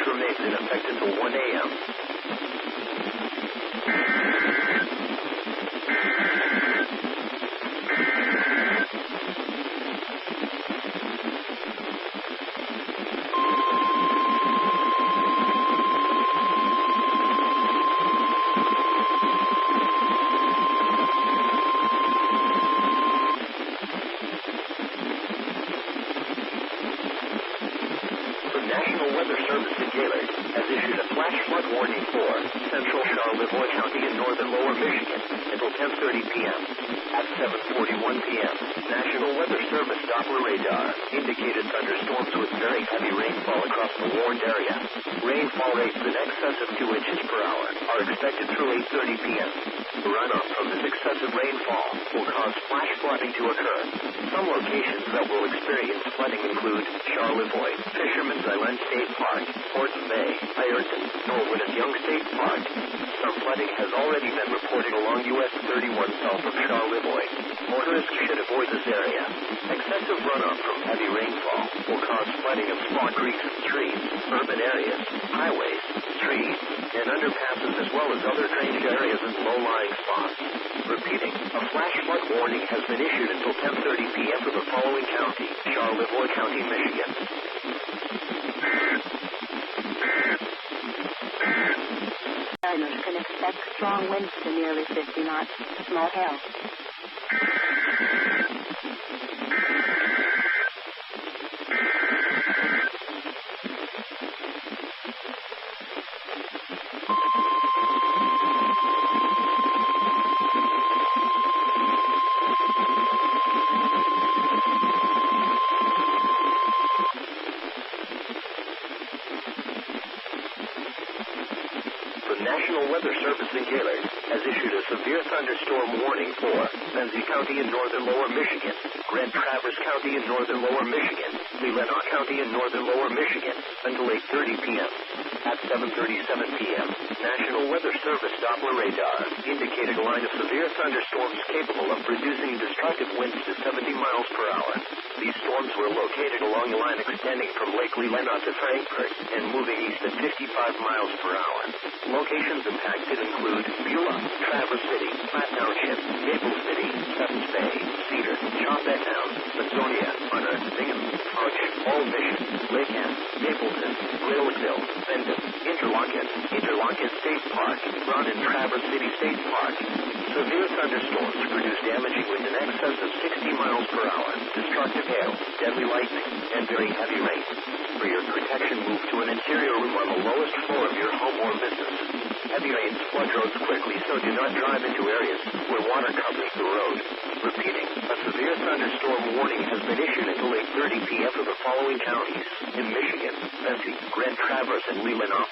remains in effect until 1 a.m. National Weather Service in Gaylord has issued a flash flood warning for central Charlevoix County in northern lower Michigan until 10:30 p.m. At 7:41 p.m., National Weather Service Doppler radar indicated thunderstorms with very heavy rainfall across the warned area. Rainfall rates in excess of 2 inches per hour are expected through 8:30 p.m. The runoff from this excessive rainfall will cause flash flooding to occur. Some locations that will experience flooding include Charlevoix, Fisherman's Island State Park, Horton Bay, Ireton, Norwood, and Young State Park. Some flooding has already been reported along US 31 south of Charlevoix. Motorists should avoid this area. Excessive runoff from heavy rainfall will cause flooding of small creeks and streams, urban areas, highways, streets, and underpasses, as well as other drainage areas and low-lying spots. Repeating, a flash flood warning has been issued until 10:30 p.m. for the following county: Charlevoix County, Michigan. Mariners can expect strong winds to nearly 50 knots, small hail. National Weather Service in Gaylord has issued a severe thunderstorm warning for Benzie County in northern lower Michigan, Grand Traverse County in northern lower Michigan, Leelanau County in northern lower Michigan until 8:30 p.m. At 7:37 p.m., National Weather Service Doppler radar indicated a line of severe thunderstorms capable of producing destructive winds to 70 miles per hour. These storms were located along a line extending from Lake Leelanau to Frankfort and moving east at 55 miles per hour. Locations impacted include Beulah, Traverse City, Platte Township, Maple City, Stephens Bay, Cedar, Choppetown, Lithonia, Hunter, Bingham, Arch, Old Mission, Lakehead, Mapleton, Gladysville, Benton, Interlochen State Park, Ron and Traverse City State Park. Severe thunderstorms produce damaging winds in excess of 60 miles per hour, destructive hail, deadly lightning, and very heavy rain. For your protection, move to an interior room on the lowest floor of your home or business. Heavy rains flood roads quickly, so do not drive into areas where water covers the road. Repeating, a severe thunderstorm warning has been issued until 8:30 p.m. for the following counties in Michigan: Benzie, Grand Traverse, and Leelanau.